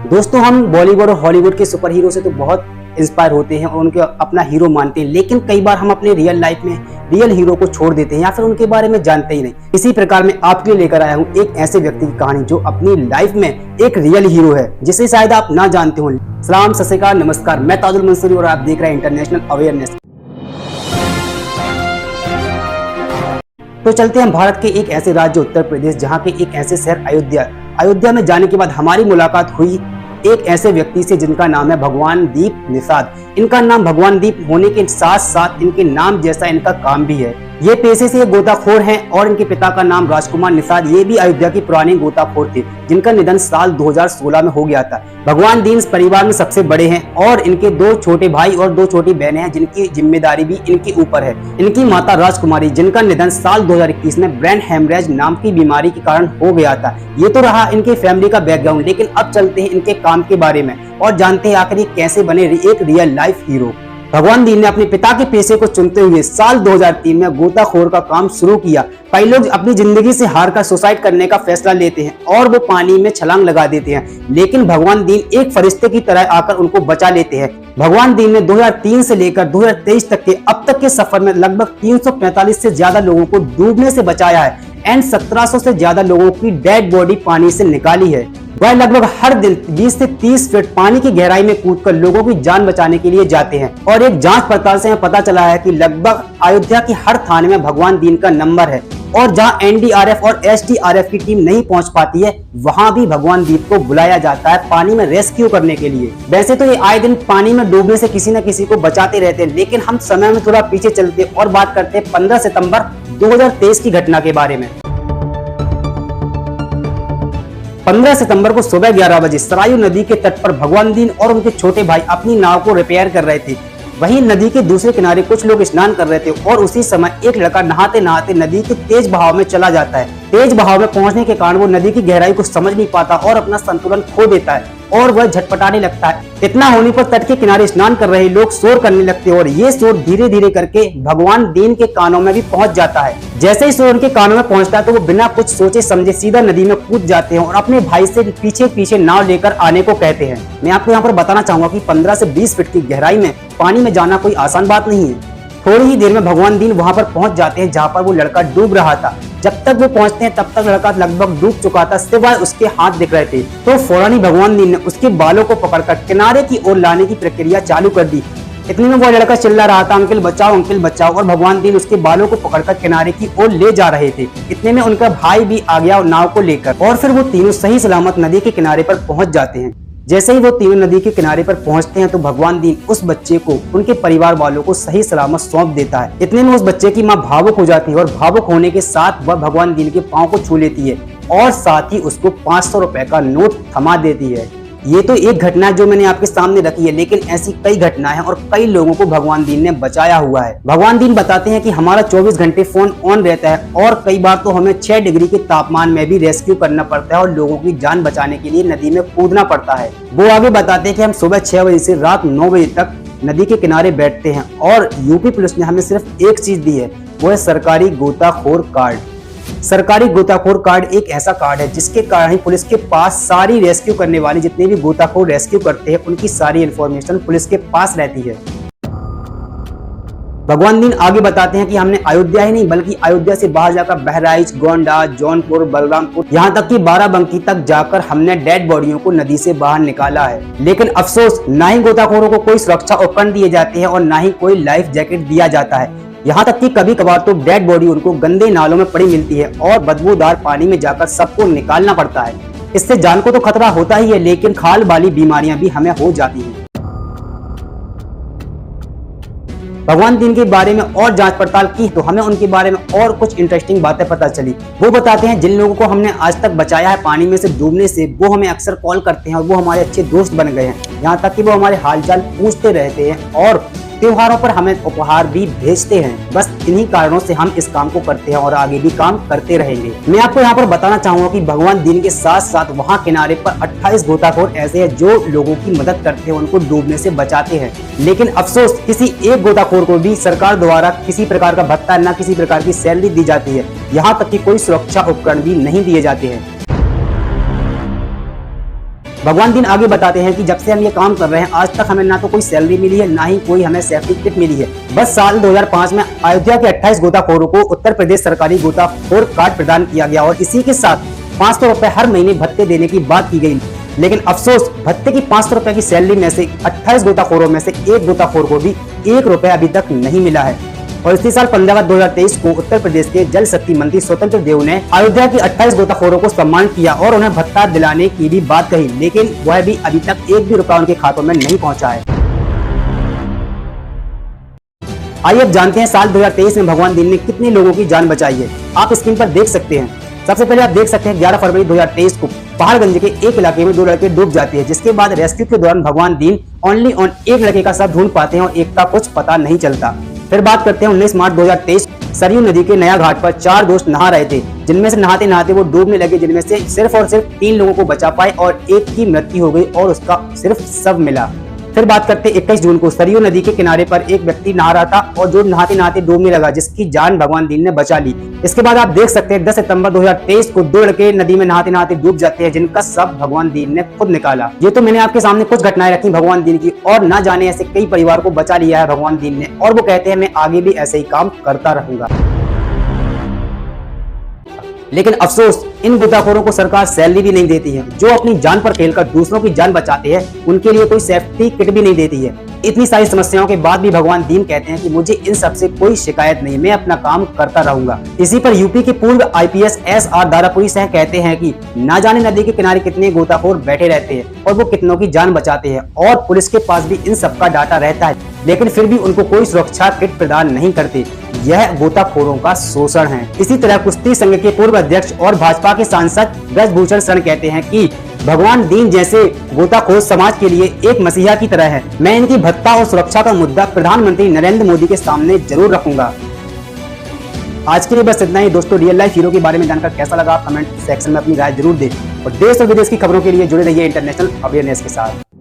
दोस्तों, हम बॉलीवुड और हॉलीवुड के सुपर हीरो से तो बहुत इंस्पायर होते हैं और उनके अपना हीरो मानते हैं, लेकिन कई बार हम अपने रियल लाइफ में रियल हीरो को छोड़ देते हैं या फिर उनके बारे में जानते ही नहीं। इसी प्रकार मैं आपके लिए लेकर आया हूँ एक ऐसे व्यक्ति की कहानी जो अपनी लाइफ में एक रियल हीरो है, जिसे शायद आप ना जानते हो। सलाम, सत श्री अकाल, नमस्कार। मैं ताजुल मंसूरी और आप देख रहे हैं इंटरनेशनल अवेयरनेस। तो चलते हैं भारत के एक ऐसे राज्य उत्तर प्रदेश, जहाँ के एक ऐसे शहर अयोध्या में जाने के बाद हमारी मुलाकात हुई एक ऐसे व्यक्ति से जिनका नाम है भगवान दीप निषाद। इनका नाम भगवान दीप होने के साथ साथ इनके नाम जैसा इनका काम भी है। ये पेशे से गोताखोर हैं और इनके पिता का नाम राजकुमार निषाद, ये भी अयोध्या की पुरानी गोताखोर थे, जिनका निधन साल 2016 में हो गया था। भगवान दीन इस परिवार में सबसे बड़े हैं और इनके 2 छोटे भाई और 2 छोटी बहनें हैं, जिनकी जिम्मेदारी भी इनके ऊपर है। इनकी माता राजकुमारी, जिनका निधन साल 2021 में ब्रेन हेमरेज नाम की बीमारी के कारण हो गया था। ये तो रहा इनकी फैमिली का बैकग्राउंड, लेकिन अब चलते हैं इनके काम के बारे में और जानते हैं आखिर ये कैसे बने एक रियल लाइफ हीरो। भगवान दीन ने अपने पिता के पेशे को चुनते हुए साल 2003 में गोताखोर का काम शुरू किया। कई लोग अपनी जिंदगी से हार कर सुसाइड करने का फैसला लेते हैं और वो पानी में छलांग लगा देते हैं, लेकिन भगवान दीन एक फरिश्ते की तरह आकर उनको बचा लेते हैं। भगवान दीन ने 2003 से लेकर 2023 तक के अब तक के सफर में लगभग 345 से ज्यादा लोगों को डूबने से बचाया है एंड 1700 से ज्यादा लोगों की डेड बॉडी पानी से निकाली है। वह लगभग हर दिन 20 से 30 फीट पानी की गहराई में कूदकर लोगों की जान बचाने के लिए जाते हैं और एक जांच पड़ताल से पता चला है कि लगभग अयोध्या की हर थाने में भगवान दीन का नंबर है और जहां एनडीआरएफ और एसडीआरएफ की टीम नहीं पहुंच पाती है, वहां भी भगवान दीप को बुलाया जाता है पानी में रेस्क्यू करने के लिए। वैसे तो ये आए दिन पानी में डूबने से किसी न किसी को बचाते रहते हैं, लेकिन हम समय में थोड़ा पीछे चलते और बात करते हैं 15 सितंबर 2023 की घटना के बारे में। 15 सितंबर को सुबह 11 बजे सरयू नदी के तट पर भगवान दीन और उनके छोटे भाई अपनी नाव को रिपेयर कर रहे थे। वहीं नदी के दूसरे किनारे कुछ लोग स्नान कर रहे थे और उसी समय एक लड़का नहाते नहाते नदी के तेज बहाव में चला जाता है। तेज बहाव में पहुंचने के कारण वो नदी की गहराई को समझ नहीं पाता और अपना संतुलन खो देता है और वह झटपटाने लगता है। इतना होने पर तट के किनारे स्नान कर रहे लोग शोर करने लगते हैं और ये शोर धीरे धीरे करके भगवान दीन के कानों में भी पहुंच जाता है। जैसे ही शोर उनके कानों में पहुंचता है तो वो बिना कुछ सोचे समझे सीधा नदी में कूद जाते हैं और अपने भाई से पीछे पीछे नाव लेकर आने को कहते हैं। मैं आपको यहाँ पर बताना चाहूंगा कि 15 से 20 फीट की गहराई में पानी में जाना कोई आसान बात नहीं है। थोड़ी ही देर में भगवान दीन वहां पर पहुंच जाते हैं जहां पर वो लड़का डूब रहा था। जब तक वो पहुंचते हैं तब तक लड़का लगभग डूब चुका था, सिवाय उसके हाथ दिख रहे थे। तो फौरन ही भगवान दीन ने उसके बालों को पकड़कर किनारे की ओर लाने की प्रक्रिया चालू कर दी। इतने में वो लड़का चिल्ला रहा था, अंकल बचाओ, और भगवान दीन उसके बालों को पकड़कर किनारे की ओर ले जा रहे थे। इतने में उनका भाई भी आ गया नाव को लेकर और फिर वो तीनों सही सलामत नदी के किनारे पर पहुंच जाते हैं। जैसे ही वो तीनों नदी के किनारे पर पहुंचते हैं तो भगवान दीन उस बच्चे को उनके परिवार वालों को सही सलामत सौंप देता है। इतने में उस बच्चे की मां भावुक हो जाती है और भावुक होने के साथ वह भगवान दीन के पांव को छू लेती है और साथ ही उसको 500 रुपए का नोट थमा देती है। ये तो एक घटना जो मैंने आपके सामने रखी है, लेकिन ऐसी कई घटनाएं हैं और कई लोगों को भगवान दीन ने बचाया हुआ है। भगवान दीन बताते हैं कि हमारा 24 घंटे फोन ऑन रहता है और कई बार तो हमें 6 डिग्री के तापमान में भी रेस्क्यू करना पड़ता है और लोगों की जान बचाने के लिए नदी में कूदना पड़ता है। वो आगे बताते हैं कि हम सुबह 6 बजे से रात 9 बजे तक नदी के किनारे बैठते हैं और यूपी पुलिस ने हमें सिर्फ एक चीज दी है, वो है सरकारी गोताखोर कार्ड। सरकारी गोताखोर कार्ड एक ऐसा कार्ड है जिसके कारण ही पुलिस के पास सारी रेस्क्यू करने वाले जितने भी गोताखोर रेस्क्यू करते हैं उनकी सारी इंफॉर्मेशन पुलिस के पास रहती है। भगवान दीन आगे बताते हैं कि हमने अयोध्या ही नहीं बल्कि अयोध्या से बाहर जाकर बहराइच, गोंडा, जौनपुर, बलरामपुर, यहाँ तक कि बाराबंकी तक जाकर हमने डेड बॉडियों को नदी से बाहर निकाला है। लेकिन अफसोस, ना ही गोताखोरों को कोई सुरक्षा उपकरण दिए जाते हैं और ना ही कोई लाइफ जैकेट दिया जाता है। यहाँ तक कि कभी कभार तो डेड बॉडी उनको गंदे नालों में पड़ी मिलती है और बदबूदार पानी में जाकर सबको निकालना पड़ता है। इससे जान को तो खतरा होता ही है, लेकिन खाल वाली बीमारियां भी हमें हो जाती हैं। भगवान दीन के बारे में और जांच पड़ताल की तो हमें उनके बारे में और कुछ इंटरेस्टिंग बातें पता चली। वो बताते हैं जिन लोगों को हमने आज तक बचाया है पानी में से डूबने से, वो हमें अक्सर कॉल करते हैं और वो हमारे अच्छे दोस्त बन गए हैं। यहाँ तक कि वो हमारे हालचाल पूछते रहते हैं और त्योहारों पर हमें उपहार भी भेजते हैं। बस इन्हीं कारणों से हम इस काम को करते हैं और आगे भी काम करते रहेंगे। मैं आपको यहाँ पर बताना चाहूंगा कि भगवान दीन के साथ साथ वहाँ किनारे पर 28 गोताखोर ऐसे हैं जो लोगों की मदद करते हैं, उनको डूबने से बचाते हैं। लेकिन अफसोस, किसी एक गोताखोर को भी सरकार द्वारा किसी प्रकार का भत्ता न किसी प्रकार की सैलरी दी जाती है, यहाँ तक कि कोई सुरक्षा उपकरण भी नहीं दिए जाते हैं। भगवान दीन आगे बताते हैं कि जब से हम ये काम कर रहे हैं आज तक हमें ना तो कोई सैलरी मिली है, ना ही कोई हमें सेफ्टी किट मिली है। बस साल 2005 में अयोध्या के 28 गोताखोरों को उत्तर प्रदेश सरकारी गोताखोर कार्ड प्रदान किया गया और इसी के साथ 500 रुपए हर महीने भत्ते देने की बात की गई। लेकिन अफसोस, भत्ते की 500 रुपए की सैलरी में से 28 गोताखोरों में से एक गोताखोर को भी 1 रुपया अभी तक नहीं मिला है। और इसी साल 15 अगस्त 2023 को उत्तर प्रदेश के जल शक्ति मंत्री स्वतंत्र देव ने अयोध्या के 28 गोताखोरों को सम्मान किया और उन्हें भत्ता दिलाने की भी बात कही, लेकिन वह भी अभी तक 1 भी रुपया उनके खातों में नहीं पहुंचा है। आइए अब जानते हैं साल 2023 में भगवान दीन ने कितने लोगों की जान बचाई है। आप स्क्रीन पर देख सकते हैं। सबसे पहले आप देख सकते हैं 11 फरवरी 2023 को पहाड़गंज के एक इलाके में 2 लड़के डूब जाते हैं, जिसके बाद रेस्क्यू के दौरान भगवान दीन ओनली ऑन एक लड़के का शव ढूंढ पाते हैं और एक का कुछ पता नहीं चलता। फिर बात करते हैं 19 मार्च 2023 सरयू नदी के नया घाट पर 4 दोस्त नहा रहे थे, जिनमें से नहाते नहाते वो डूबने लगे, जिनमें से सिर्फ और सिर्फ 3 लोगों को बचा पाए और एक की मृत्यु हो गई और उसका सिर्फ शव मिला। फिर बात करते हैं 21 जून को सरयू नदी के किनारे पर एक व्यक्ति नहा रहा था और जो नहाते नहाते डूबने लगा, जिसकी जान भगवान दीन ने बचा ली। इसके बाद आप देख सकते हैं 10 सितंबर 2023 को 2 लड़के नदी में नहाते नहाते डूब जाते हैं, जिनका शव भगवान दीन ने खुद निकाला। ये तो मैंने आपके सामने कुछ घटनाएं रखी भगवान दीन की, और ना जाने ऐसे कई परिवार को बचा लिया है भगवान दीन ने, और वो कहते हैं मैं आगे भी ऐसे ही काम करता रहूंगा। लेकिन अफसोस, इन गोताखोरों को सरकार सैलरी भी नहीं देती है। जो अपनी जान पर खेलकर दूसरों की जान बचाते हैं उनके लिए कोई सेफ्टी किट भी नहीं देती है। इतनी सारी समस्याओं के बाद भी भगवान दीन कहते हैं कि मुझे इन सब से कोई शिकायत नहीं, मैं अपना काम करता रहूंगा। इसी पर यूपी के पूर्व IPS SR दारापुरी सह कहते हैं कि ना जाने नदी के किनारे कितने गोताखोर बैठे रहते हैं और वो कितनों की जान बचाते हैं, और पुलिस के पास भी इन सब का डाटा रहता है, लेकिन फिर भी उनको कोई सुरक्षा किट प्रदान नहीं करते। यह गोताखोरों का शोषण है। इसी तरह कुश्ती संघ के पूर्व अध्यक्ष और भाजपा के सांसद ब्रजभूषण शरण कहते हैं कि भगवान दीन जैसे गोताखोर समाज के लिए एक मसीहा की तरह है। मैं इनकी भत्ता और सुरक्षा का मुद्दा प्रधानमंत्री नरेंद्र मोदी के सामने जरूर रखूंगा। आज के लिए बस इतना ही दोस्तों। रियल लाइफ हीरो के बारे में जानकर कैसा लगा, कमेंट सेक्शन में अपनी राय जरूर दें और देश और विदेश की खबरों के लिए जुड़े रहिए इंटरनेशनल अवेयरनेस के साथ।